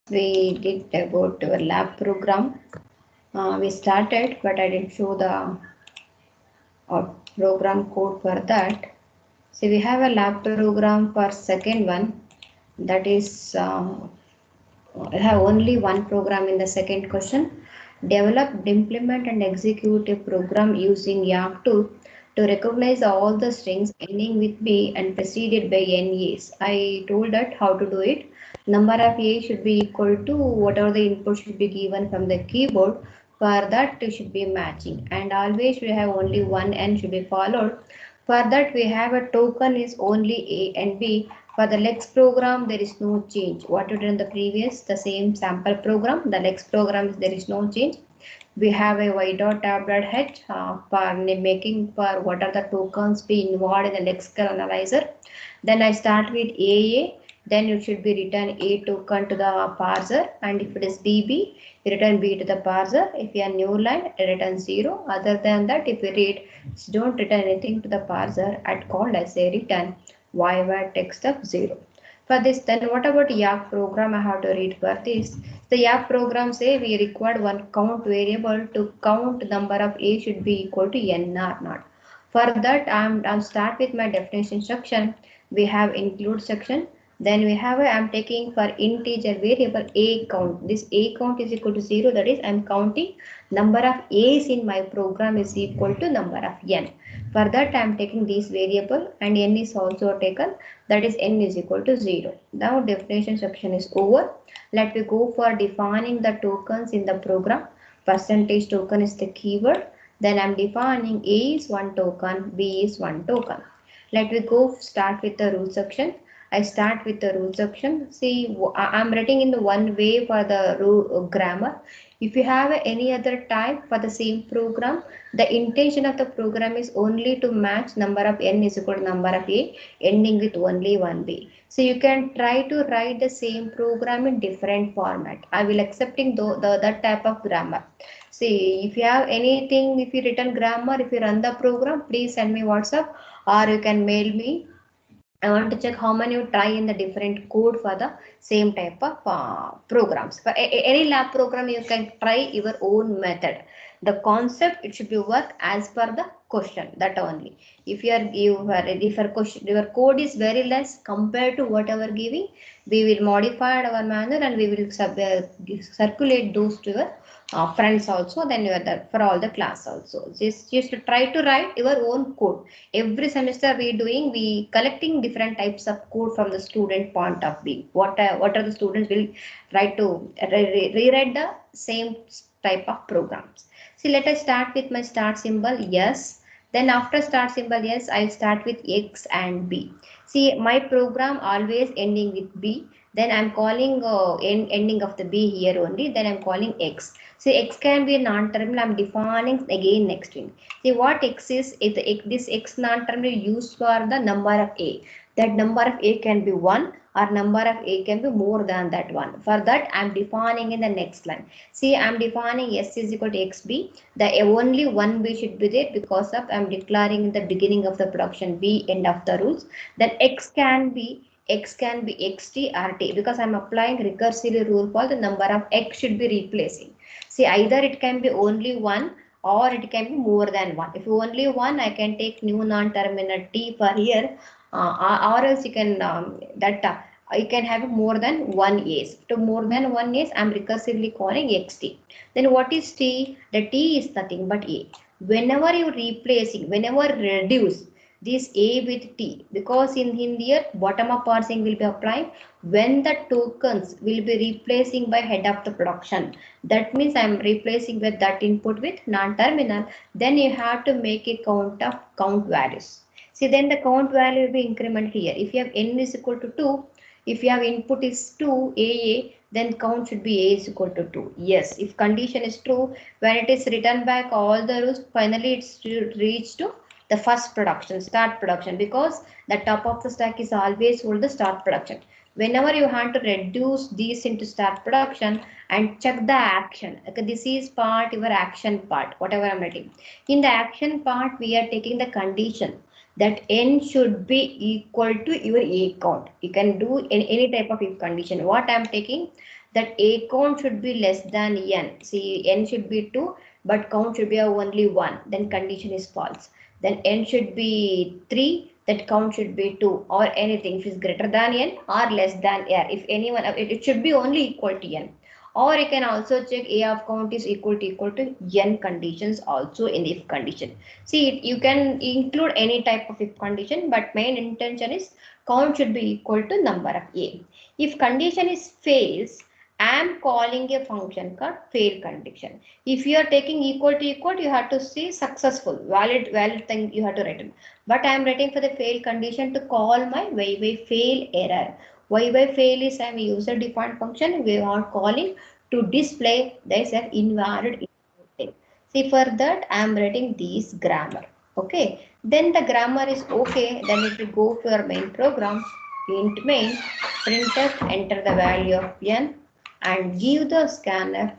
We did about our lab program. We started, but I didn't show the program code for that. So we have a lab program for second one. That is, I have only one program in the second question. Develop, implement, and execute a program using YARC2 to recognize all the strings ending with B and preceded by NAs. I told that how to do it. Number of A should be equal to whatever the input should be given from the keyboard. For that, it should be matching, and always we have only one N should be followed. For that, we have a token is only A and B. For the Lex program, there is no change. What we did in the previous, the same sample program, the Lex program, there is no change. We have a y dot tab dot h for making for what are the tokens be involved in the lexical analyzer. Then I start with AA, then it should be return A token to the parser, and if it is DB, return B to the parser. If you are new line, return 0. Other than that, if you read, don't return anything to the parser at called as a return void text of 0. For this, then what about YARC program I have to read for this? The YARC program say we required one count variable to count number of A should be equal to N or not. For that, I'm start with my definition section. We have include section. Then we have I'm taking for integer variable A count. This A count is equal to 0. That is I'm counting number of A's in my program is equal to number of N. For that I am taking this variable and N is also taken. That is N is equal to 0. Now definition section is over. Let me go for defining the tokens in the program. Percentage token is the keyword. Then I'm defining A is one token, B is one token. Let me go start with the root section. I start with the root section. See, I'm writing in the one way for the grammar. If you have any other type for the same program, the intention of the program is only to match number of N is equal to number of A ending with only one B. So you can try to write the same program in different format. I will accepting that type of grammar. See, if you have anything, if you written grammar, if you run the program, please send me WhatsApp or you can mail me. I want to check how many you try in the different code for the same type of programs. For any lab program, you can try your own method. The concept it should be work as per the question. That only. If you are ready for question, your code is very less compared to whatever giving, we will modify our manner and we will circulate those to your friends also. Then you are there for all the class also. Just try to write your own code. Every semester we collecting different types of code from the student point of view. What are the students will try to rewrite the same type of programs. See, let us start with my start symbol yes. Then after start symbol yes, I start with x and b. See, my program always ending with b. Then I'm calling ending of the b here only. Then I'm calling x. See, x can be a non-terminal. I'm defining again next string. See what x is, this x non-terminal used for the number of a. That number of a can be 1 or number of a can be more than that one. For that I am defining in the next line. See, I am defining s is equal to xb. The only one b should be there because of I am declaring in the beginning of the production b end of the rules. Then x can be xt or t because I am applying recursively rule for the number of x should be replacing. See, either it can be only one or it can be more than one. If only one, I can take new non-terminal t for here, or else you can you can have more than one a's. To more than one a's, I'm recursively calling xt. Then what is t? The t is nothing but a. Whenever you replacing, whenever reduce this a with t, because in here bottom up parsing will be applying when the tokens will be replacing by head of the production. That means I'm replacing with that input with non-terminal. Then you have to make a count of count values. See, then the count value will be incremented here. If you have n is equal to 2, if you have input is 2 AA, then count should be A is equal to 2. Yes, if condition is true, when it is written back all the rules, finally it's reached to the first production, start production, because the top of the stack is always hold the start production. Whenever you have to reduce these into start production and check the action. Okay, this is part your action part, whatever I'm writing. In the action part, we are taking the condition. that n should be equal to your a count. You can do any type of if condition. What I am taking, that a count should be less than n. See, n should be 2, but count should be only 1. Then condition is false. Then n should be 3, that count should be 2, or anything if is greater than n or less than n. If anyone, it should be only equal to n. Or you can also check a of count is equal to n conditions also in the if condition. See, you can include any type of if condition, but main intention is count should be equal to number of a. If condition is fails, I am calling a function called fail condition. If you are taking equal to equal, you have to see successful, valid thing you have to write. But I am writing for the fail condition to call my fail error. Fail is a user defined function we are calling to display there is an invalid input. See, for that I am writing this grammar. Okay, then the grammar is okay. Then it will go to your main program. Int main printf, enter the value of n and give the scanner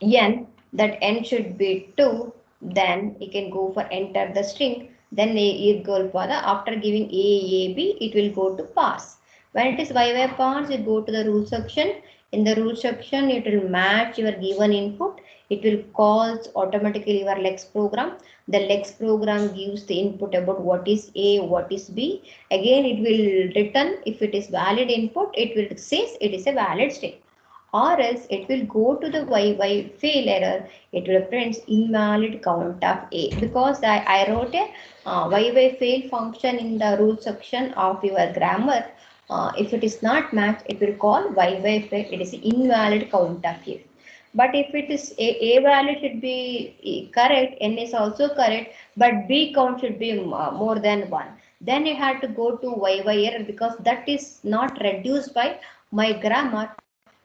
n, that n should be 2. Then you can go for enter the string. Then you go for the, after giving a b, it will go to parse. When it is parse, you go to the rule section. In the rule section, it will match your given input. It will calls automatically your lex program. The lex program gives the input about what is a, what is b. Again, it will return if it is valid input. It will says it is a valid string, or else it will go to the fail error. It will print invalid count of a, because I wrote a fail function in the rule section of your grammar. If it is not matched, it will call fail, it is invalid count of a. But if it is a value should be correct, n is also correct, but b count should be more than 1, then you have to go to error, because that is not reduced by my grammar.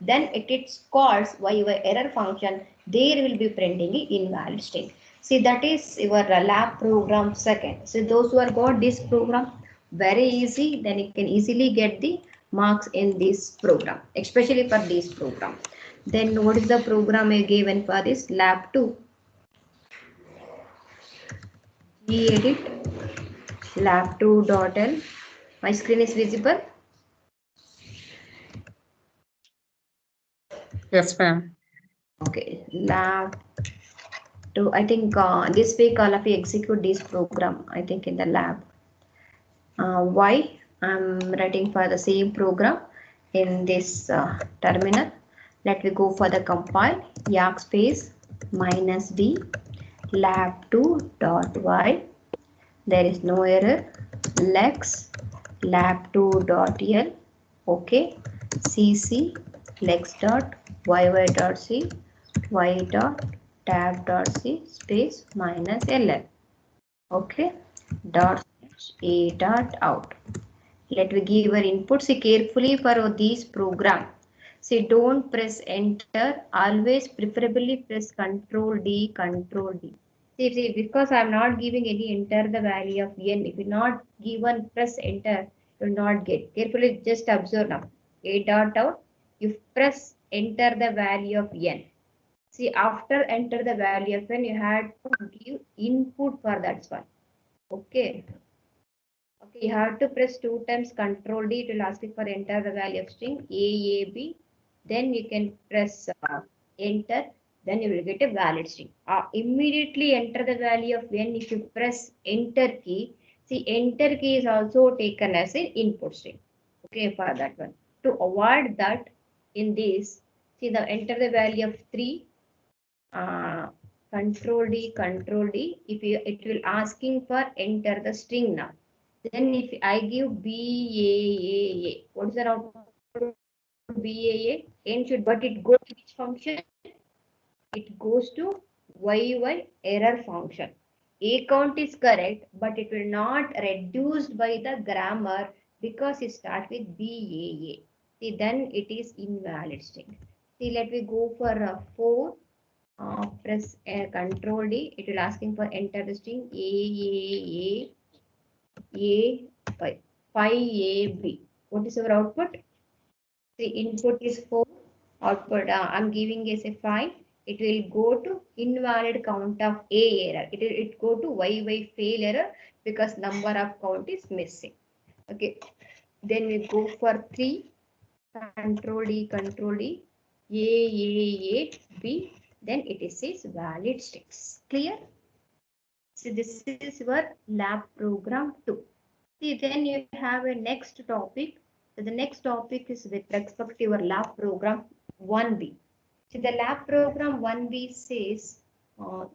Then it calls error function. There will be printing invalid string. See, that is your lab program second. So those who are got this program very easy, then you can easily get the marks in this program, especially for this program. Then what is the program I given for this lab 2? Gedit lab2.l. My screen is visible. Yes, ma'am. Okay, lab 2. I think this week all of you execute this program, I think, in the lab. Why I'm writing for the same program in this terminal. Let me go for the compile. Yak space -d lab2.y. There is no error. Lex lab2.l. Okay. cc lex.yy.c y.tab.c space -ll. Okay. Dot a dot out. Let me give our input. See carefully for this program. See, don't press enter. Always preferably press Control D, Control D. See, because I'm not giving any enter the value of n. If you not given press enter, you will not get. Carefully just observe now. A dot out. You press enter the value of n. See, after enter the value of n, you had to give input for that one. Okay. Okay, you have to press 2 times Control D. It will ask you for enter the value of string A. Then you can press enter. Then you will get a valid string. Immediately enter the value of n. If you press enter key, see, enter key is also taken as an input string. Okay, for that one. To avoid that, in this, see, the enter the value of 3. Control D, Control D. If you, it will asking for enter the string now. Then if I give BAA, what is the output BAA? N should, but it goes to which function? It goes to YY error function. A count is correct, but it will not reduced by the grammar because it starts with BAA. See, then it is invalid string. See, let me go for 4. Press Control D. It will asking for enter the string A 5AB. What is our output? The input is 4. Output I'm giving is a 5. it will go to invalid count of A error. It go to Y fail error because number of count is missing. Okay. Then we go for 3, control D, A, B. Then it is valid strings. Clear? So this is your lab program 2. See, then you have a next topic. So the next topic is with respect to your lab program 1B. So the lab program 1B says, all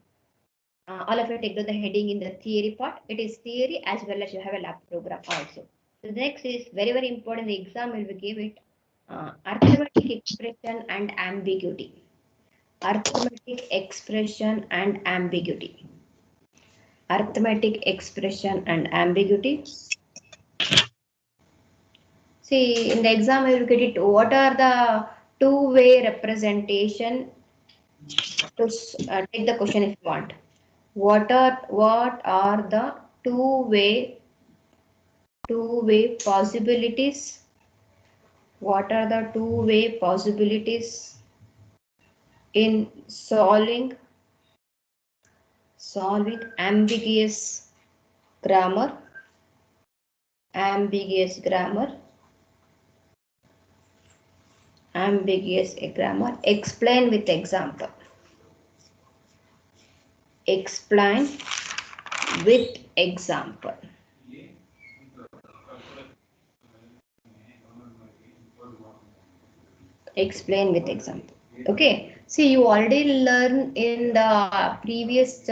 of you take the heading in the theory part. It is theory as well as you have a lab program also. So the next is very, very important. The exam will give it arithmetic expression and ambiguity. Arithmetic expression and ambiguity. Arithmetic expression and ambiguity. See, in the exam, you will get it. What are the two-way representation? To take the question if you want. What are the two-way possibilities? What are the two-way possibilities in solving ambiguous grammar? Ambiguous grammar. Explain with example. Explain with example. Explain with example. Okay. See, you already learned in the previous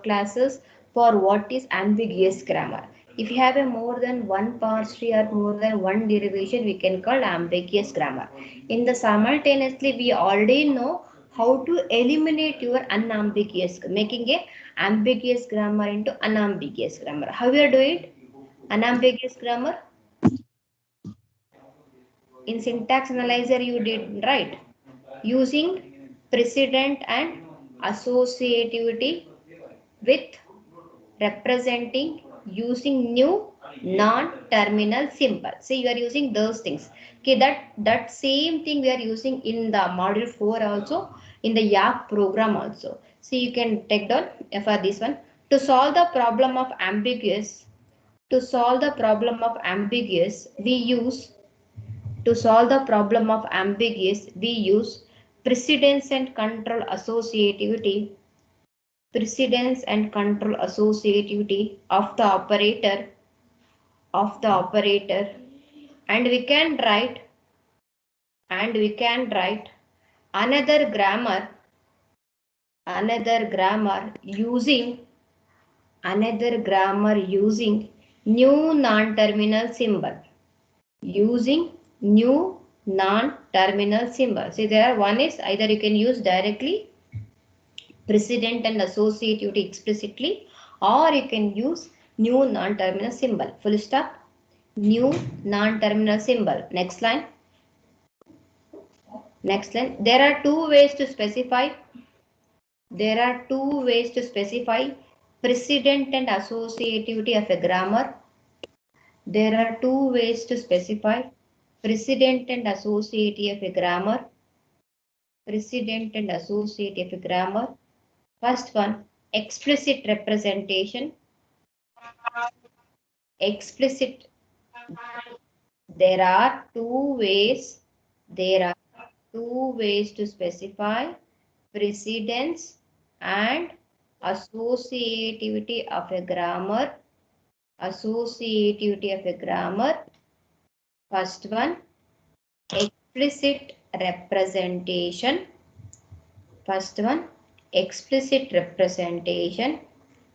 classes for what is ambiguous grammar. If you have a more than one parse or more than one derivation, we can call ambiguous grammar. In the simultaneously, we already know how to eliminate your unambiguous, making a ambiguous grammar into unambiguous grammar. How you are doing? Unambiguous grammar. In syntax analyzer, you did right. Using precedent and associativity with representing using new non-terminal symbol. See, you are using those things. Okay, that same thing we are using in the module 4 also, in the YAK program also. See, you can take down for this one. To solve the problem of ambiguous, we use precedence and control associativity of the operator, and we can write another grammar using new non-terminal symbol. See, there one is either you can use directly precedent and associativity explicitly, or you can use new non-terminal symbol. Full stop. New non-terminal symbol. Next line. There are two ways to specify. Precedent and associativity of a grammar. There are two ways to specify precedent and associativity of a grammar. First one, explicit representation. There are two ways to specify precedence and associativity of a grammar. First one, explicit representation.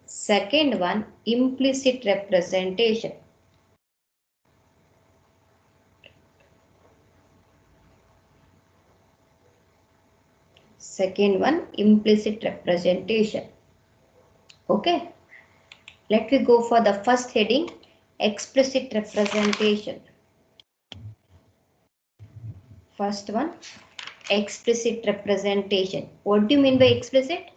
Second one, implicit representation. Okay. Let me go for the first heading, explicit representation. First one, explicit representation. What do you mean by explicit?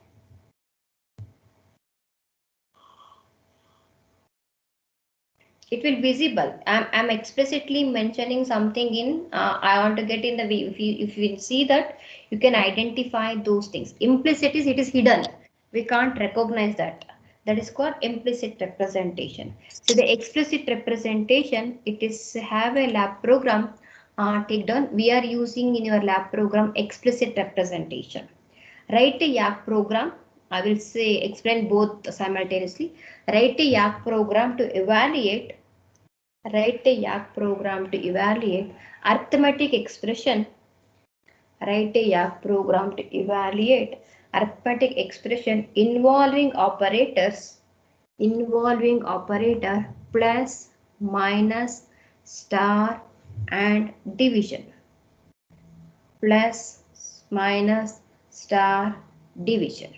it will visible. I'm explicitly mentioning something in I want to get in the if you see that, you can identify those things. Implicit is, it is hidden, we can't recognize that. That is called implicit representation. So the explicit representation, it is have a lab program. Take down, we are using in your lab program explicit representation. Write a YAC program. I will say explain both simultaneously. Write a YAC program to evaluate. Write a YAC program to evaluate arithmetic expression. Write a YAC program to evaluate arithmetic expression involving operators. Involving operator plus, minus, star, and division. Plus, minus, star, division.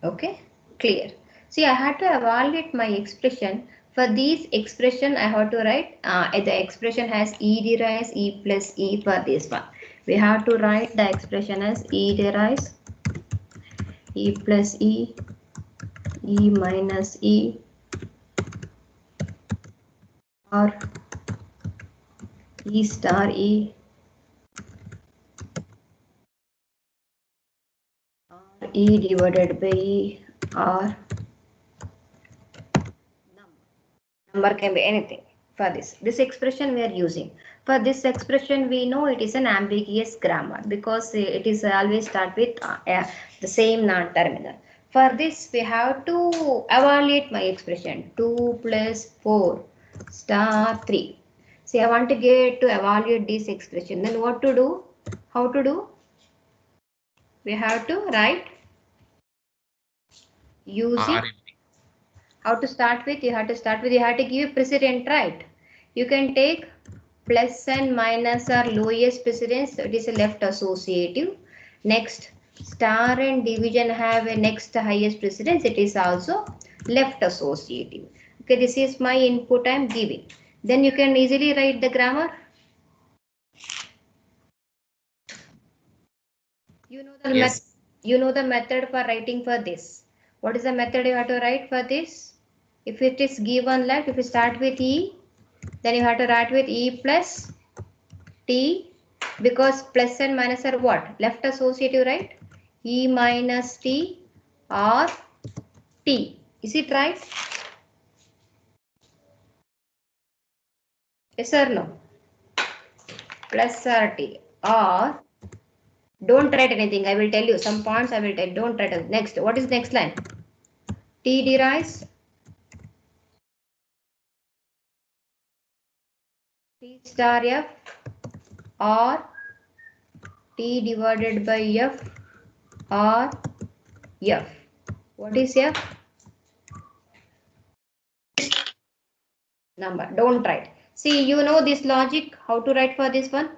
Okay, clear. See, I had to evaluate my expression. For these expression, I have to write the expression has e d rise e plus e for this one. We have to write the expression as e d rise e plus e, e minus e, or e star e, or e divided by e, or number can be anything. For this expression we are using. For this expression we know it is an ambiguous grammar because it is always start with the same non-terminal. For this we have to evaluate my expression 2 plus 4 star 3. See, I want to get to evaluate this expression. Then what to do? How to do? We have to write using. How to start with? You have to give precedent, right? You can take plus and minus are lowest precedence, so it is a left associative. Next, star and division have a next highest precedence, it is also left associative. Okay, this is my input I am giving. Then you can easily write the grammar. You know the Yes. you know the method for writing for this. What is the method you have to write for this? If it is given left, if you start with E, then you have to write with E plus T, because plus and minus are what? Left associative, right? E minus T or T. Is it right? Yes or no? Plus or T. Or don't write anything. I will tell you some points. I will tell. Don't write it. Next. What is next line? T derives T star F or T divided by F or F. What is F? Number. Don't write. See, you know this logic. How to write for this one?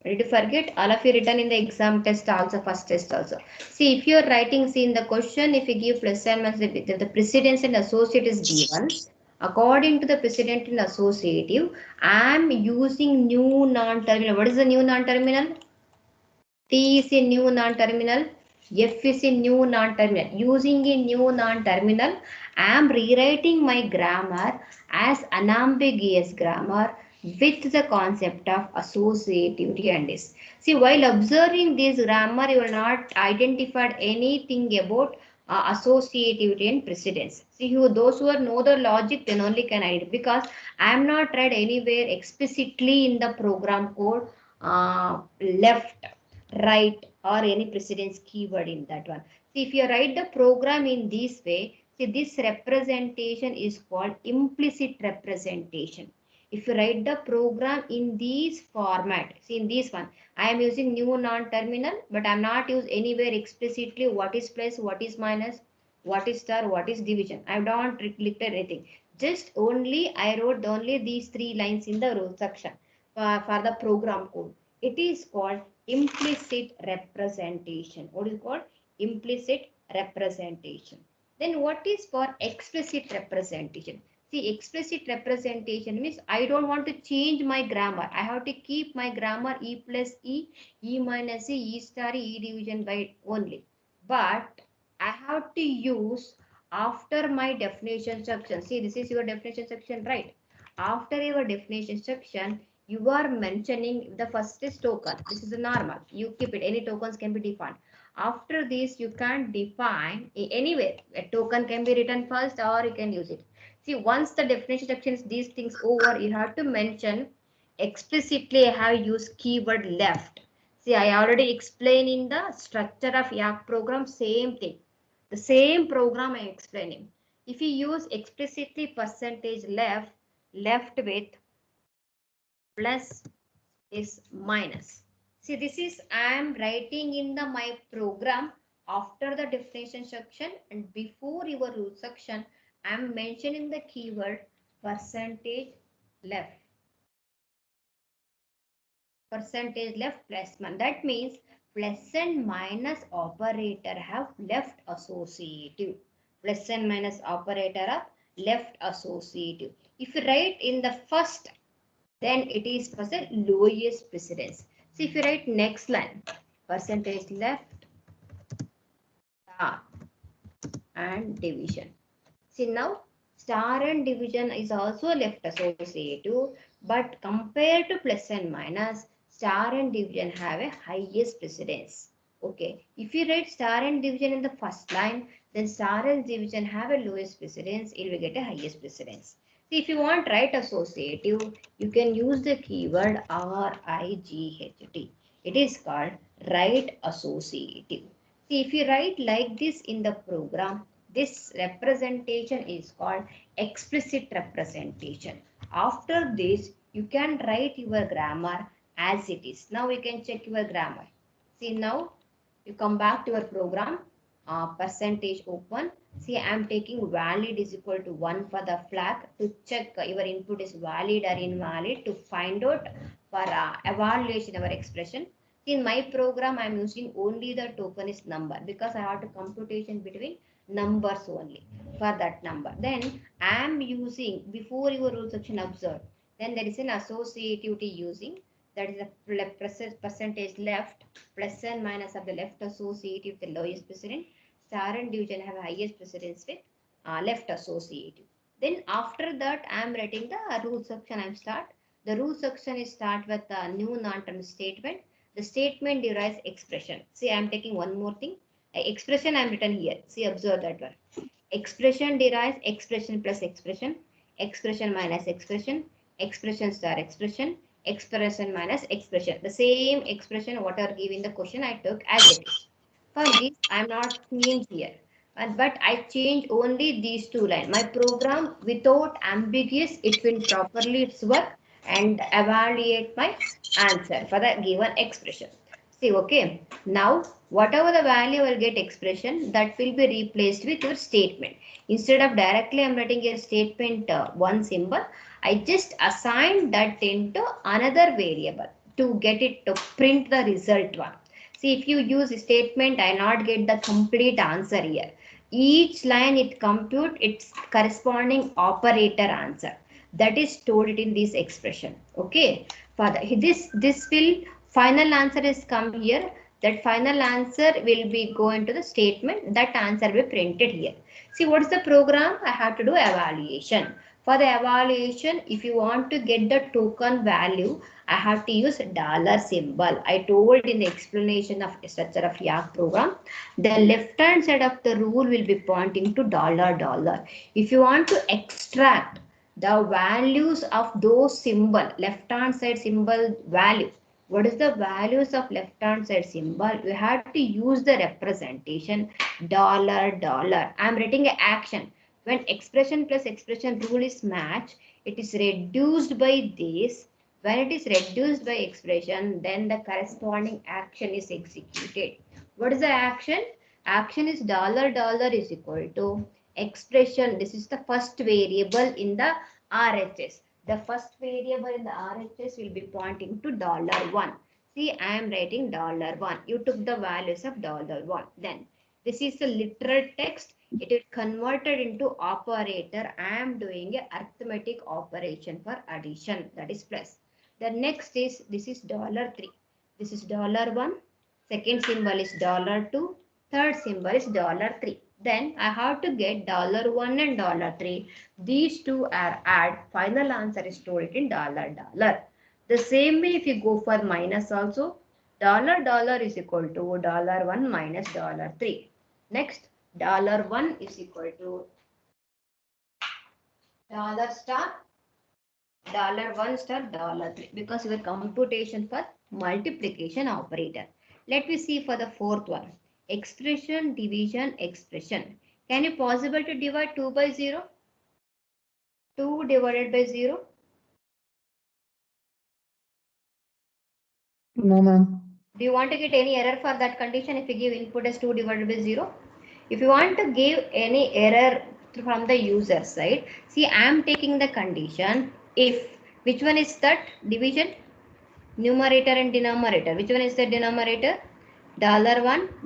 Ready to forget? All of you written in the exam test also, first test also. See, if you are writing, see in the question, if you give plus and minus, the precedence and associate is given. According to the precedent and associative, I am using new non-terminal. What is the new non-terminal? T is a new non-terminal. F is a new non-terminal. Using a new non-terminal, I am rewriting my grammar as unambiguous grammar with the concept of associativity and this. See, while observing this grammar, you will not identify anything about associativity and precedence. See, those who know the logic, then only can identify, because I am not read anywhere explicitly in the program code left, right, or any precedence keyword in that one. See, if you write the program in this way, see, this representation is called implicit representation. If you write the program in this format, see in this one, I am using new non-terminal, but I am not used anywhere explicitly what is plus, what is minus, what is star, what is division. I don't clicked anything. Just only I wrote only these 3 lines in the row section for the program code. It is called implicit representation. What is called implicit representation? Then what is for explicit representation? See, explicit representation means I don't want to change my grammar. I have to keep my grammar E plus E, E minus E, E star E, E division by only. But I have to use after my definition section, see this is your definition section, right? After your definition section, you are mentioning the first is token. This is a normal. You keep it. Any tokens can be defined. After this, you can define anywhere. A token can be written first or you can use it. See, once the definition section is these things over, you have to mention explicitly. I have used keyword left. See, I already explained in the structure of Yak program, same thing. The same program I am explaining. If you use explicitly percentage left, left with plus is minus. See, this is I am writing in the my program after the definition section and before your root section, I am mentioning the keyword percentage left. Percentage left plus 1. That means plus and minus operator have left associative. Plus and minus operator of left associative. If you write in the first, then it is for the lowest precedence. So if you write next line, percentage left star and division. See now star and division is also left associative, but compared to plus and minus, star and division have a highest precedence. Okay, if you write star and division in the first line, then star and division have a lowest precedence, it will get a highest precedence. See, if you want right associative, you can use the keyword RIGHT. It is called right associative. See, if you write like this in the program, this representation is called explicit representation. After this, you can write your grammar as it is. Now you can check your grammar. See now, you come back to your program, percentage open. See, I am taking valid is equal to 1 for the flag to check your input is valid or invalid to find out for evaluation of our expression. In my program, I am using only the token is number because I have to computation between numbers only for that number. Then I am using before your rule section observed. Then there is an associativity using that is a percentage left plus and minus of the left associative the lowest precedent. Star and division have highest precedence with left associative. Then after that I am writing the rule section. I am start. The rule section is start with a new non-term statement. The statement derives expression. See, I am taking one more thing. Expression I am written here. See, observe that one. Expression derives expression plus expression, expression minus expression, expression star expression, expression minus expression. The same expression whatever given the question I took as it is. For this, I am not change here. But I change only these two lines. My program without ambiguous, it will properly its work and evaluate my answer for the given expression. See, okay. Now, whatever the value will get expression, that will be replaced with your statement. Instead of directly I'm writing a statement one symbol, I just assign that into another variable to get it to print the result one. See, if you use statement, I not get the complete answer here. Each line it compute its corresponding operator answer. That is stored in this expression. Okay. For this will final answer is come here. That final answer will be go into the statement. That answer will be printed here. See, what is the program? I have to do evaluation. For the evaluation, if you want to get the token value, I have to use dollar symbol. I told in the explanation of structure of Yak program, the left hand side of the rule will be pointing to dollar dollar. If you want to extract the values of those symbol, left hand side symbol value, what is the values of left hand side symbol? We have to use the representation dollar dollar. I am writing an action. When expression plus expression rule is matched, it is reduced by this. When it is reduced by expression, then the corresponding action is executed. What is the action? Action is dollar dollar is equal to expression. This is the first variable in the RHS. The first variable in the RHS will be pointing to $1. See, I am writing $1. You took the values of $1. Then this is the literal text. It is converted into operator. I am doing a arithmetic operation for addition, that is plus. The next is this is $3. This is $1. Second symbol is $2. Third symbol is $3. Then I have to get $1 and $3. These two are add. Final answer is stored in $. The same way if you go for minus also, $, is equal to $1 minus $3. Next, $1 is equal to $star, $1 star, $3, because your computation for multiplication operator. Let me see for the fourth one. Expression, division, expression. Can you possible to divide 2 by 0? 2 divided by 0? No, ma'am. Do you want to get any error for that condition if you give input as 2 divided by 0? If you want to give any error from the user side, see I am taking the condition if, which one is that division? Numerator and denominator. Which one is the denominator? $1,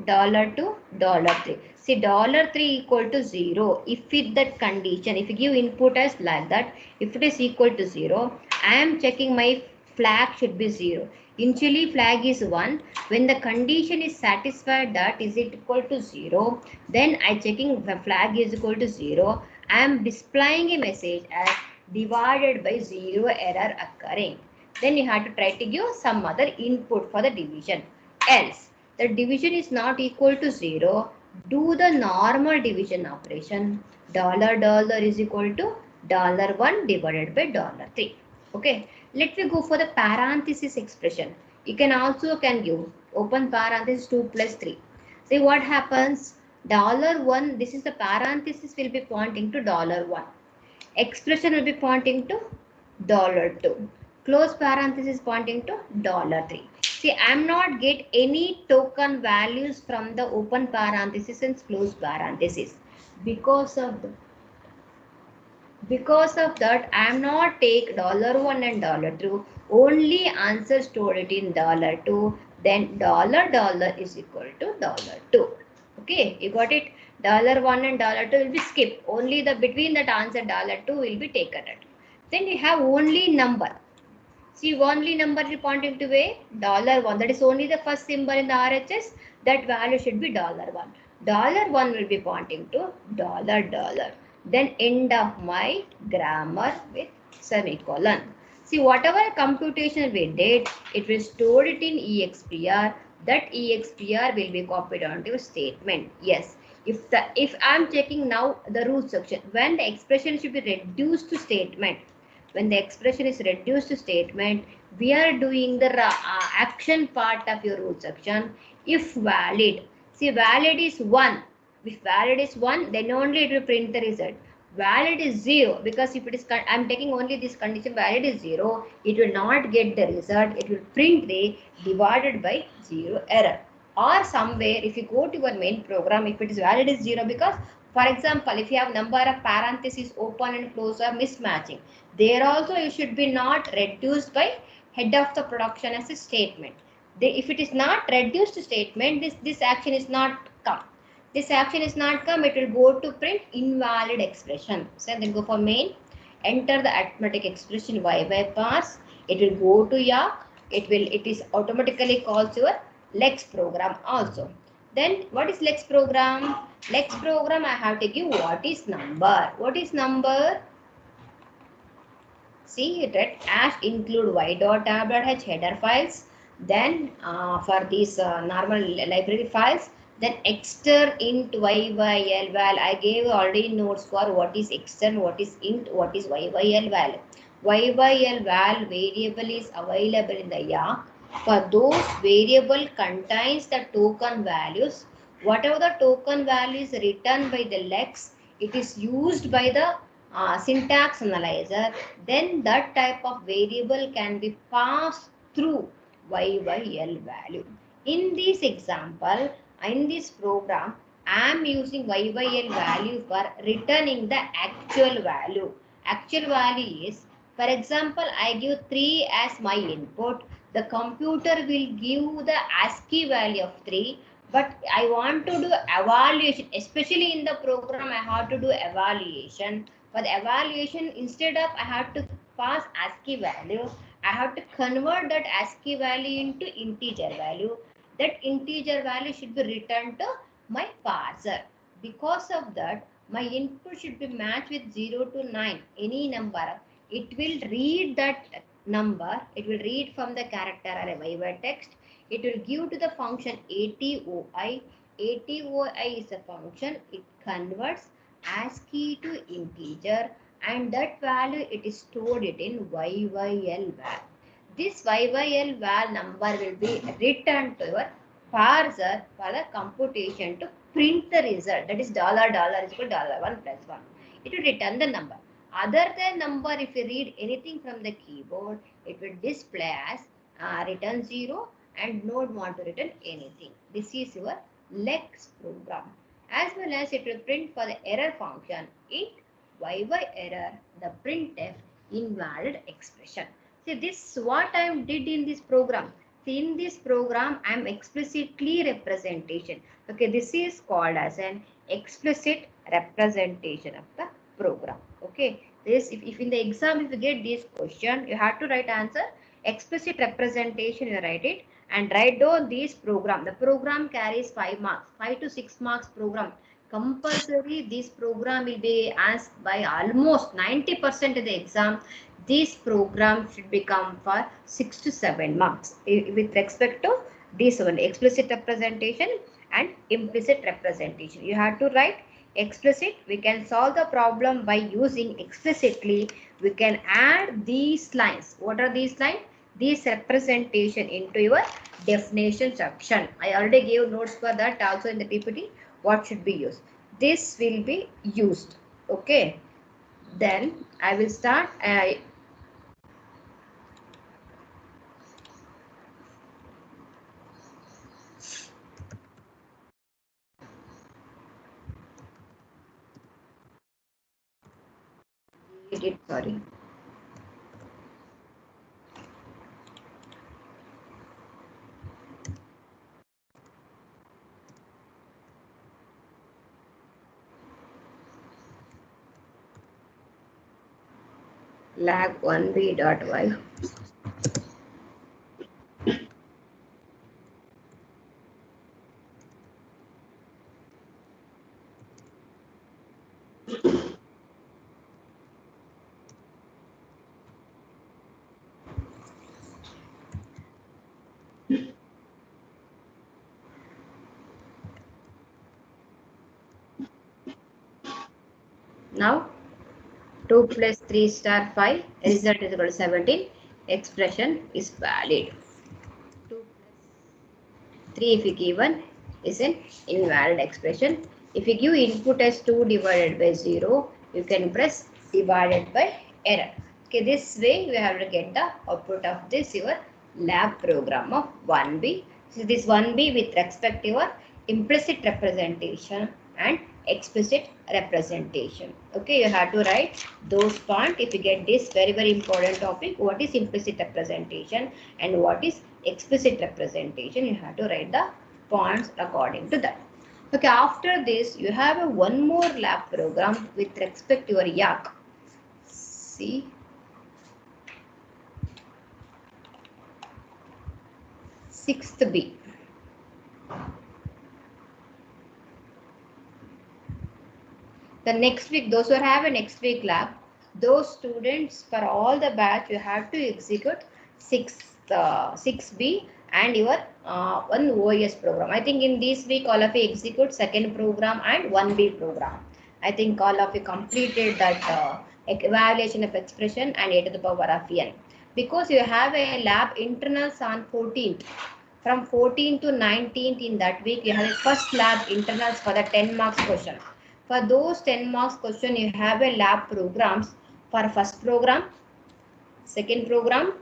$2, $3. See, $3 equal to 0. If with that condition, if you give input as like that, if it is equal to 0, I am checking my flag should be 0. Initially flag is 1. When the condition is satisfied that is it equal to 0, then I checking the flag is equal to 0. I am displaying a message as divided by 0 error occurring. Then you have to try to give some other input for the division. Else, the division is not equal to 0, do the normal division operation. $, is equal to $1 divided by $3. Okay, let me go for the parenthesis expression. You can also give open parenthesis 2 plus 3. See what happens? $1, this is the parenthesis will be pointing to $1. Expression will be pointing to $2. Close parenthesis pointing to $3. See, I am not get any token values from the open parenthesis and close parenthesis. Because of that, I am not take $1 and $2. Only answer stored it in $2. Then $, is equal to $2. Okay, you got it. $1 and $2 will be skipped. Only the between that answer $2 will be taken. Then you have only number. See, only number is pointing to a $1. That is only the first symbol in the RHS. That value should be $1. $1 will be pointing to $. Then end of my grammar with semicolon. See, whatever computation we did, it will store it in EXPR. That EXPR will be copied onto a statement. Yes. If I am checking now the root section, when the expression should be reduced to statement, when the expression is reduced to statement, we are doing the action part of your root section. If valid, see valid is 1. If valid is 1, then only it will print the result. Valid is 0, because if it is, I am taking only this condition, valid is 0, it will not get the result. It will print the divided by 0 error. Or somewhere, if you go to your main program, if it is valid is 0, because for example, if you have number of parentheses open and close are mismatching, there also you should be not reduced by head of the production as a statement. If it is not reduced to statement, this action is not come. This action is not come, it will go to print invalid expression. So then go for main, enter the arithmetic expression y by parse. It will go to Yawk. It is automatically calls your Lex program also. Then what is Lex program? Lex program I have to give what is number. What is number? See, red as include y.tab.h header files. Then for these normal library files, then extern int yl val. I gave already notes for what is extern, what is int, what is yl val. Yl val variable is available in the Yawk. For those variable contains the token values. Whatever the token value is written by the Lex, it is used by the syntax analyzer. Then that type of variable can be passed through YYL value. In this example, in this program, I am using YYL value for returning the actual value. Actual value is, for example, I give 3 as my input. The computer will give the ASCII value of 3, but I want to do evaluation, especially in the program I have to do evaluation. For the evaluation, instead of I have to pass ASCII value, I have to convert that ASCII value into integer value. That integer value should be returned to my parser. Because of that, my input should be matched with 0 to 9, any number. It will read that number, it will read from the character array by text, it will give to the function ATOI. ATOI is a function, it converts ASCII to integer, and that value it is stored it in YYL val. This YYL val number will be returned to your parser for the computation to print the result, that is dollar is equal to $1 plus 1. It will return the number. Other than number, if you read anything from the keyboard, it will display as return 0 and not want to return anything. This is your lex program. As well as it will print for the error function int y error the printf invalid expression. See, this is what I did in this program. See, in this program I am explicitly representation. Okay, this is called as an explicit representation of the program. Okay, this if in the exam if you get this question, you have to write answer explicit representation. You write it and write down this program. The program carries 5 marks, 5 to 6 marks program. Compulsory this program will be asked by almost 90% of the exam. This program should become for 6 to 7 marks with respect to this one, explicit representation and implicit representation. You have to write explicit. We can solve the problem by using explicitly. We can add these lines. What are these lines? These representation into your definition section. I already gave notes for that also in the PPT. What should be used? This will be used. Okay. Then I will start. Sorry. Lag 1b.y. Now 2 plus 3 star 5, result is equal to 17. Expression is valid. 2 plus 3 if you given is an invalid expression. If you give input as 2 divided by 0, you can press divided by error. Okay, this way you have to get the output of this your lab program of 1B. So this 1B with respect to your implicit representation and explicit representation. Okay, you have to write those points. If you get this very important topic, what is implicit representation and what is explicit representation, you have to write the points according to that. Okay, after this you have a one more lab program with respect to your YAC. See, sixth B. The next week, those who have a next week lab, those students for all the batch, you have to execute 6B and your one OS program. I think in this week, all of you execute second program and 1B program. I think all of you completed that evaluation of expression and a to the power of n. Because you have a lab internals on 14th. From 14th to 19th in that week, you have a first lab internals for the 10 marks question. For those 10 marks question, you have a lab programs for first program, second program,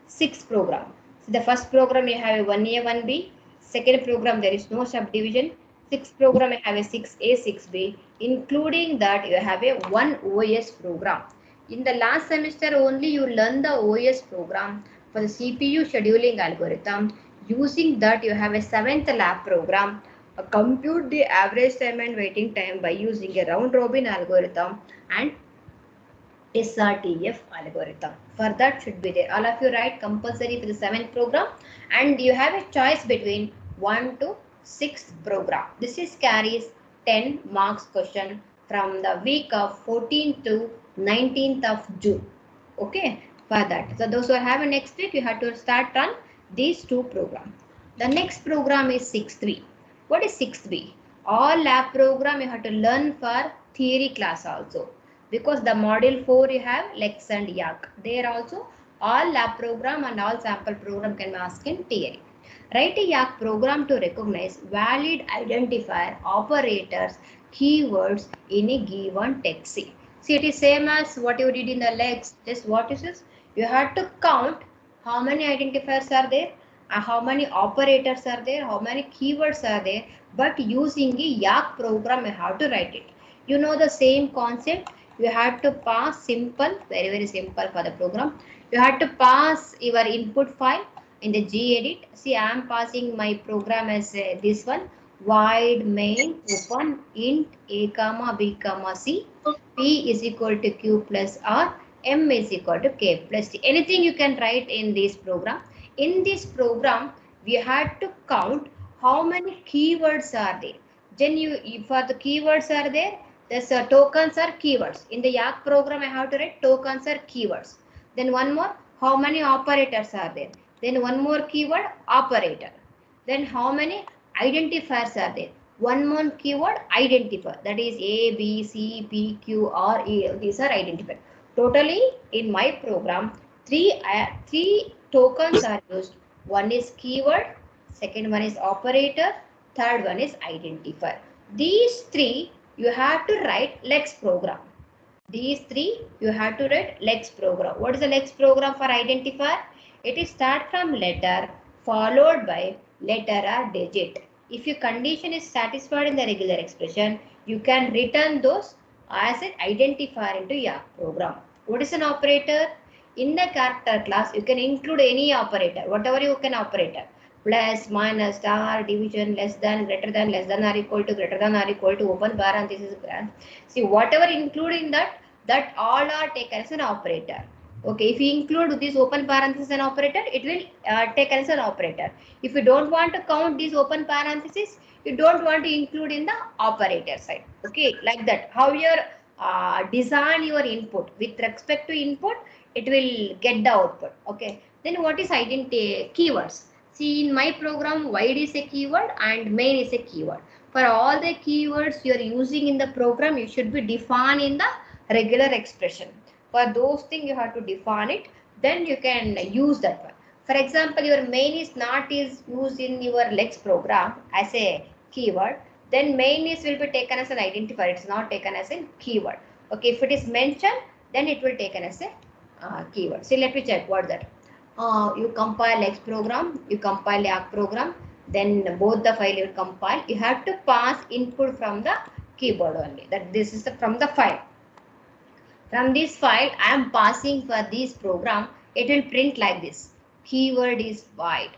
sixth program. So the first program you have a 1A, 1B. Second program there is no subdivision. Sixth program you have a 6A, 6B. Including that you have a 1 OS program. In the last semester only you learn the OS program for the CPU scheduling algorithm. Using that you have a 7th lab program. Compute the average time and waiting time by using a round robin algorithm and SRTF algorithm. For that should be there. All of you write compulsory for the 7th program and you have a choice between 1 to 6th program. This is carries 10 marks question from the week of 14th to 19th of June. Okay, for that. So those who are having next week, you have to start on these two programs. The next program is 6.3. What is 6.3? All lab program you have to learn for theory class also. Because the module 4 you have Lex and Yak. There also all lab program and all sample program can be asked in theory. Write a Yak program to recognize valid identifier operators keywords in a given text. See, it is same as what you did in the legs. Just what is this? You have to count how many identifiers are there, how many operators are there, how many keywords are there, but using a Yak program you have to write it. You know the same concept. You have to pass simple, very simple for the program. You have to pass your input file in the gedit. See, I am passing my program as this one, void main open int a comma b comma c, p is equal to q plus r, m is equal to k plus t. Anything you can write in this program. In this program, we had to count how many keywords are there. Then for the keywords are there, there's tokens are keywords. In the Yak program, I have to write tokens are keywords. Then one more, how many operators are there? Then one more keyword, operator. Then how many identifiers are there? One more keyword, identifier. That is A, B, C, P, Q, R, E. These are identifiers. Totally, in my program, three tokens are used. One is keyword, second one is operator, third one is identifier. These three you have to write Lex program. These three you have to write Lex program. What is the Lex program for identifier? It is start from letter followed by letter or digit. If your condition is satisfied in the regular expression, you can return those as an identifier into your program. What is an operator? In the character class, you can include any operator, whatever you can operator. Plus, minus, star, division, less than, greater than, less than or equal to, greater than or equal to, open parenthesis, see whatever include in that all are taken as an operator. Okay, if you include this open parenthesis and operator, it will take as an operator. If you don't want to count these open parentheses, you don't want to include in the operator side. Okay, like that. How you design your input with respect to input, it will get the output. Okay, then what is identity keywords? See, in my program, wide is a keyword and main is a keyword. For all the keywords you are using in the program, you should be defined in the regular expression. For those things you have to define it, then you can use that one. For example, your main is not is used in your Lex program as a keyword, then main is will be taken as an identifier. It's not taken as a keyword. Okay, if it is mentioned, then it will taken as a keyword. So let me check what that. You compile Lex program, you compile Yak program, then both the file you compile. You have to pass input from the keyboard only. That this is from the file. From this file, I am passing for this program. It will print like this. Keyword is void.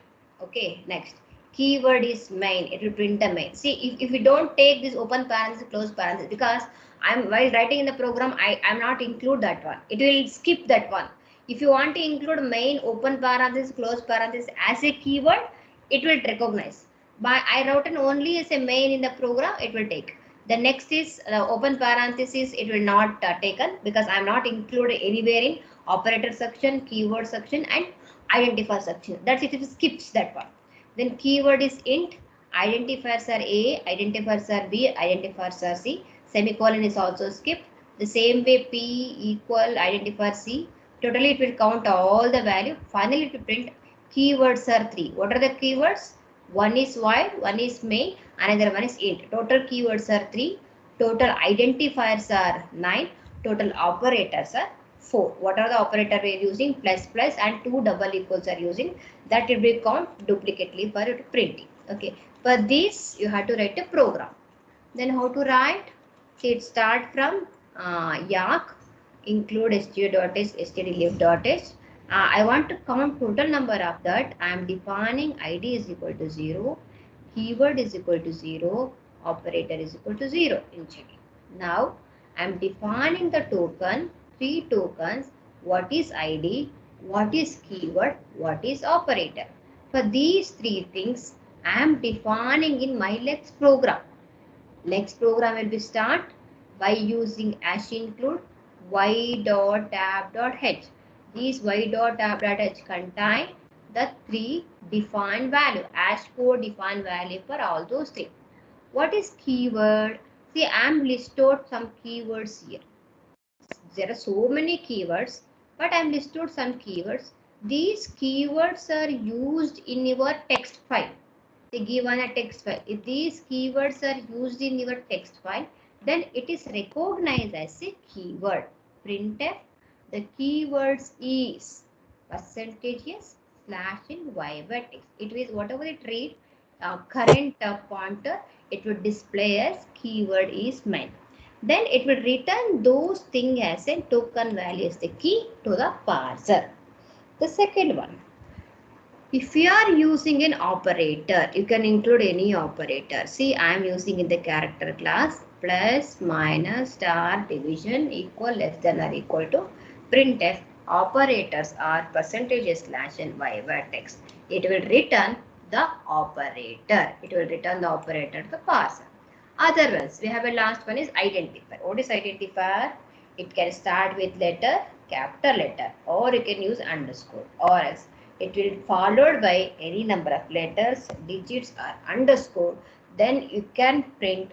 Okay, next. Keyword is main. It will print the main. See, if we don't take this open parenthesis, close parenthesis, because I'm while writing in the program, I'm not include that one. It will skip that one. If you want to include main, open parenthesis, close parenthesis as a keyword, it will recognize. But I wrote it only as a main in the program, it will take. The next is open parenthesis, it will not taken because I am not included anywhere in operator section, keyword section and identifier section. That's it, it skips that one. Then keyword is int, identifiers are A, identifiers are B, identifiers are C, semicolon is also skipped. The same way P equal identifier C. Totally it will count all the value. Finally to print keywords are 3. What are the keywords? One is void, one is main, another one is int. Total keywords are 3. Total identifiers are 9. Total operators are 4. What are the operator we are using? Plus plus and 2 double equals are using. That will be count duplicately for printing. Okay. For this you have to write a program. Then how to write? See, it start from Yak, include stu.h, stdlib.h. I want to count total number of that. I am defining id is equal to 0, keyword is equal to 0, operator is equal to 0 initially. Now I am defining the token, 3 tokens, what is id, what is keyword, what is operator. For these 3 things, I am defining in my Lex program. Next program will be start by using hash include y.tab.h. These y.tab.h contain the three defined value, hash code defined value for all those things. What is keyword? See, I am listed some keywords here. There are so many keywords, but I am listed some keywords. These keywords are used in your text file. They give on a text file. If these keywords are used in your text file, then it is recognized as a keyword. Printf, the keywords is percentages slash in y/text. It is whatever it read current pointer, it would display as keyword is mine. Then it will return those things as a token value as the key to the parser. The second one, if you are using an operator, you can include any operator. See, I am using in the character class plus, minus, star, division, equal, less than or equal to. Printf operators are percentages slash and y/text. It will return the operator. It will return the operator to the parser. Other ones, we have a last one is identifier. What is identifier? It can start with letter, capital letter, or you can use underscore or else. It will followed by any number of letters, digits or underscore. Then you can print.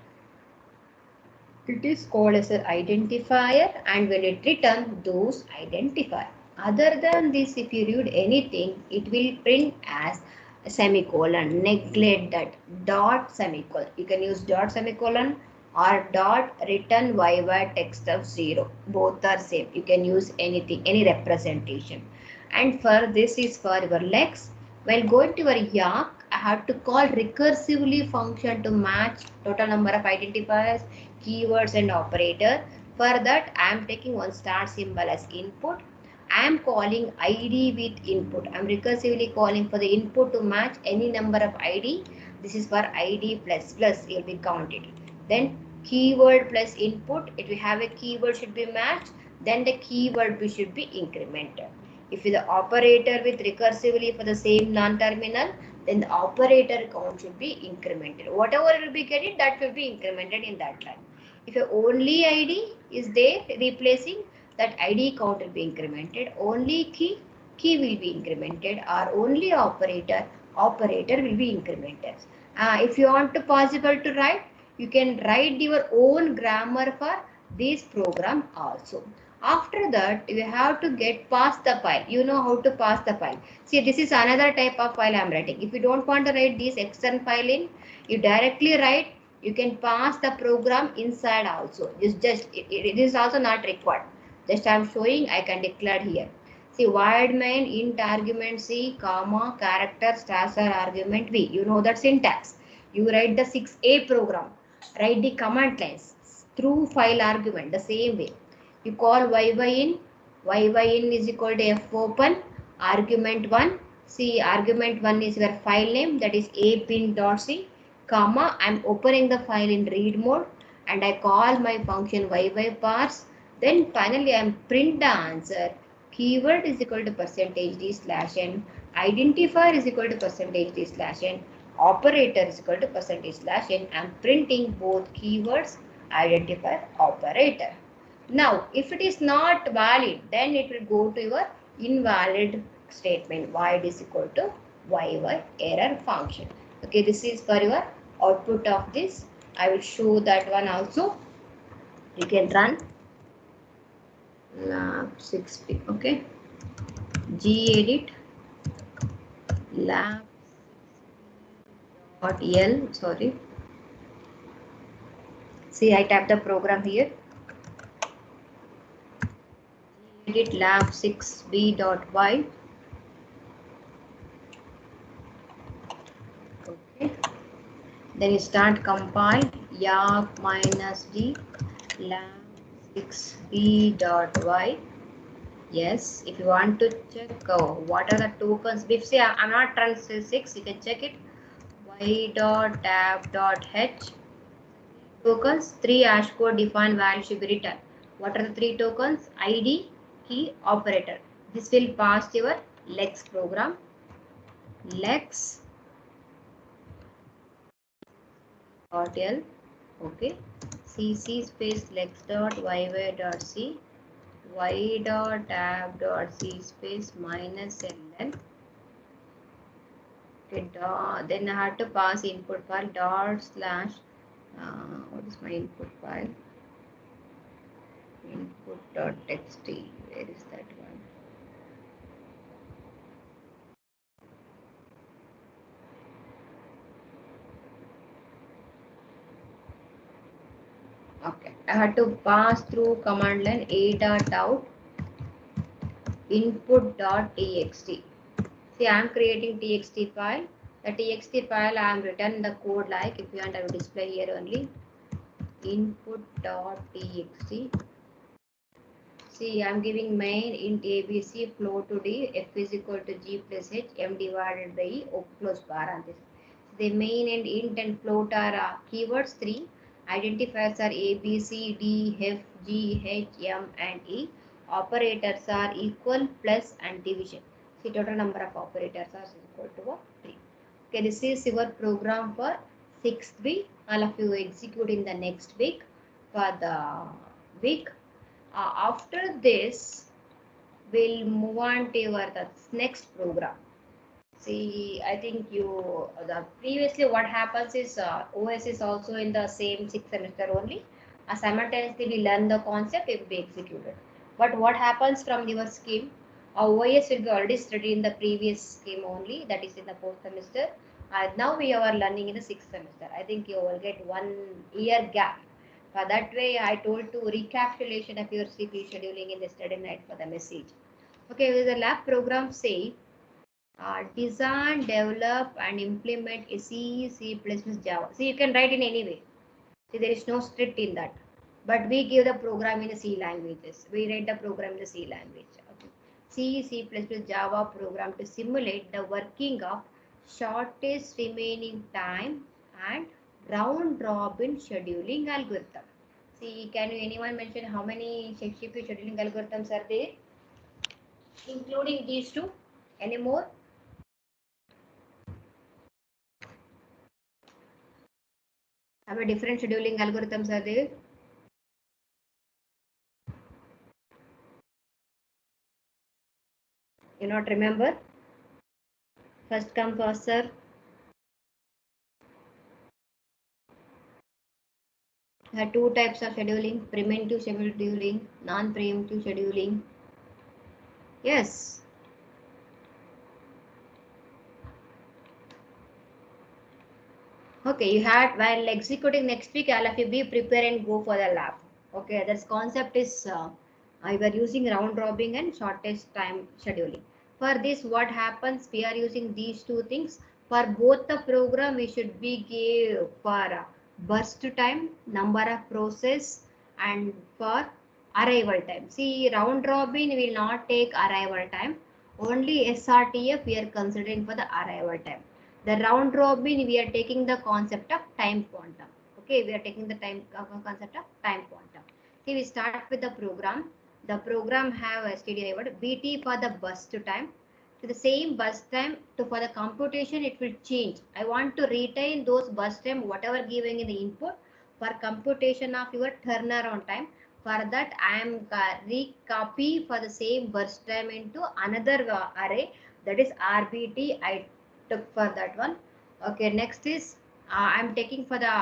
It is called as an identifier, and when it returns those identifier. Other than this, if you read anything, it will print as a semicolon. Neglect that dot semicolon. You can use dot semicolon or dot return y/text of 0. Both are same. You can use anything, any representation. And for this is for your lex. While going to your Yawk, I have to call recursively function to match total number of identifiers, keywords and operator. For that, I am taking one star symbol as input. I am calling ID with input. I am recursively calling for the input to match any number of ID. This is for ID plus plus, it will be counted. Then keyword plus input, it will have a keyword should be matched. Then the keyword should be incremented. If the operator with recursively for the same non-terminal, then the operator count should be incremented. Whatever will be getting, that will be incremented in that line. If only ID is there replacing, that ID count will be incremented. Only key will be incremented, or only operator will be incremented. If you want to possible to write, you can write your own grammar for this program also. After that, you have to get past the file. You know how to pass the file. See, this is another type of file I am writing. If you don't want to write this external file in, you directly write. You can pass the program inside also. It is also not required. Just I am showing. I can declare here. See, void main int argument C, comma, character, star argument V. You know that syntax. You write the 6a program. Write the command lines through file argument the same way. You call yn is equal to f open argument 1. See, argument 1 is your file name, that is apin.c, comma, I am opening the file in read mode and I call my function parse. Then finally I am print the answer. Keyword is equal to percentage d slash n, identifier is equal to percentage d slash n, operator is equal to percentage slash n. I am printing both keywords, identifier, operator. Now, if it is not valid, then it will go to your invalid statement. Void is equal to y error function. Okay, this is for your output of this. I will show that one also. You can run lab 6p. Okay, gedit lab .l. Sorry. See, I tap the program here. Gedit lab 6b.y. Okay. Then you start compile Yawk -d lab 6b.y. Yes, if you want to check what are the tokens, if say I'm not trying to say 6, you can check it. y.tab.h tokens, 3 hash code defined value should be written. What are the 3 tokens? ID, key, operator. This will pass your lex program. Lex .l Okay, cc space lex dot yy dot c, y dot tab dot c space minus ln. Okay, then I have to pass input file dot slash. What is my input file? Input dot txt. Where is that one? Okay, I had to pass through command line a dot out input dot txt. See, I am creating txt file. The txt file I am written the code like, if you want, I will display here only input dot txt. See, I am giving main int abc flow to d f is equal to g plus h m divided by e close parenthesis. The main and int and float are keywords 3. Identifiers are a, b, c, d, f, g, h, m, and e. Operators are equal, plus, and division. See, total number of operators are equal to 3. Okay, this is your program for 6th week. All of you execute in the next week for the week. After this, we'll move on to your the next program. See, I think the previously what happens is OS is also in the same 6th semester only. Simultaneously, we learn the concept, it will be executed. But what happens from your scheme? OS will be already studied in the previous scheme only, that is in the 4th semester. Now we are learning in the 6th semester. I think you will get 1 year gap. That way, I told to recapitulation of your CPU scheduling in the study night for the message. Okay, with the lab program say, design, develop, and implement a C, C++, Java. So you can write in any way. See, there is no strict in that. But we give the program in the C languages. We write the program in the C language. Okay. C, C++, Java program to simulate the working of shortest remaining time and round robin scheduling algorithm. See, can you anyone mention how many CPU scheduling algorithms are there? Including these two? Any more? How many different scheduling algorithms are there? You not remember? First come, first serve. There are two types of scheduling: preemptive scheduling, non-preemptive scheduling. Yes. Okay, you had while executing next week, all of you be prepare and go for the lab. Okay, this concept is we were using round robin and shortest time scheduling. For this, what happens? We are using these two things. For both the program, we should be give for burst time, number of process, and for arrival time. See, round robin will not take arrival time. Only SRTF we are considering for the arrival time. The round robin, we are taking the concept of time quantum. Okay, we are taking the time concept of time quantum. See, we start with the program. The program have a std word BT for the burst time. So the same burst time to for the computation it will change. I want to retain those burst time whatever given in the input for computation of your turnaround time. For that I am recopy for the same burst time into another array, that is RBT. I took for that one. Okay, next is I'm taking for the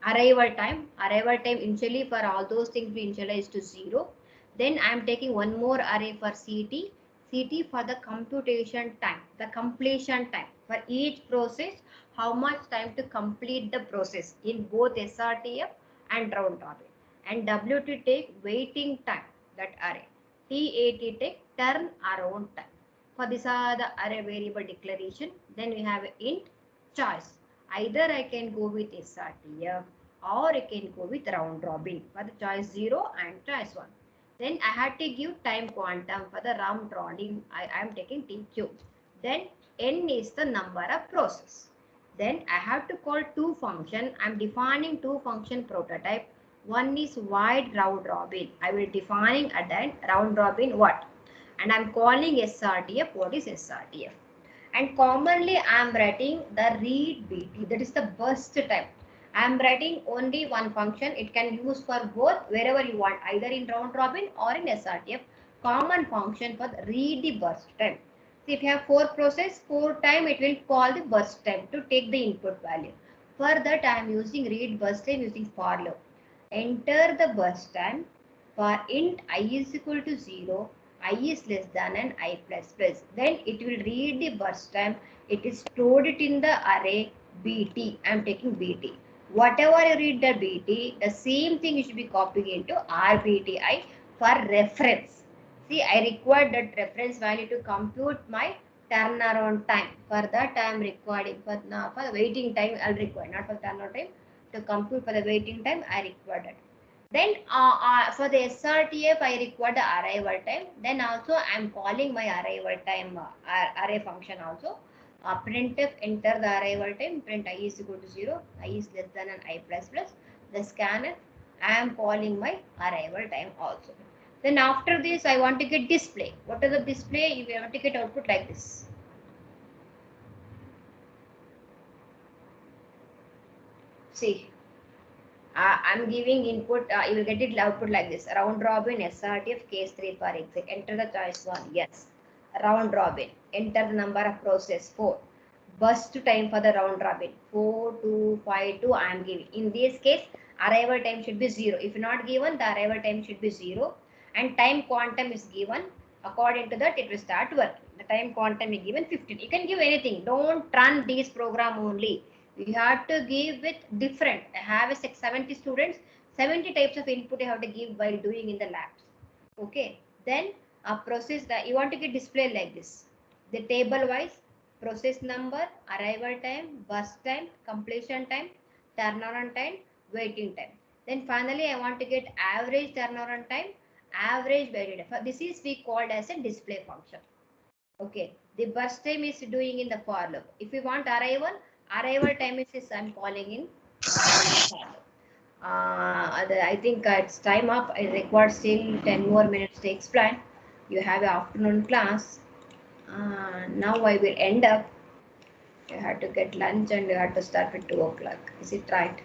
arrival time. Arrival time initially for all those things we initialize to 0. Then I'm taking one more array for CT. CT for the computation time, the completion time. For each process, how much time to complete the process in both SRTF and round robin. And WT take waiting time, that array. TAT take turn around time. For these are the array variable declaration. Then we have int choice. Either I can go with SRTF or I can go with round robin for the choice 0 and choice 1. Then I had to give time quantum for the round robin. I am taking TQ. Then n is the number of process. Then I have to call two function. I am defining two function prototype. One is void round robin. I will defining at the end round robin what? And I'm calling SRTF. What is SRTF? And commonly I'm writing the read BT, that is the burst time. I am writing only one function. It can use for both wherever you want, either in round robin or in SRTF. Common function for the read the burst time. So if you have 4 process, 4 time it will call the burst time to take the input value. For that I am using read burst time using for loop. Enter the burst time for int I is equal to 0, I is less than an I plus plus. Then it will read the burst time. It is stored it in the array BT. I am taking BT. Whatever you read the BT, the same thing you should be copying into RBTI for reference. See, I required that reference value to compute my turnaround time. For that, I am requiring for the waiting time. I'll require not for turnaround time. To compute for the waiting time, I required it. Then for the SRTF, I require the arrival time. Then also I am calling my arrival time array function also. Printf enter the arrival time, print I is equal to 0, I is less than an I plus plus. The scanf, I am calling my arrival time also. Then after this, I want to get display. What is the display? You want to get output like this. See, I'm giving input, you will get it output like this. Round robin, SRTF, case 3 for exit. Enter the choice 1, yes. Round robin, enter the number of process 4. Burst time for the round robin, 4, 2, 5, 2, I am giving. In this case, arrival time should be 0. If not given, the arrival time should be 0. And time quantum is given. According to that, it will start working. The time quantum is given 15. You can give anything. Don't run this program only. You have to give with different. I have a 70 students, 70 types of input you have to give while doing in the labs. Okay. Then a process that you want to get display like this. The table wise, process number, arrival time, burst time, completion time, turnaround time, waiting time. Then finally, I want to get average turnaround time, average waiting time. This is we called as a display function. Okay, the burst time is doing in the for loop. If you want arrival time is I'm calling in for loop. I think it's time up. I require still 10 more minutes to explain. You have an afternoon class. Now I will end up. You have to get lunch and you have to start at 2 o'clock. Is it right?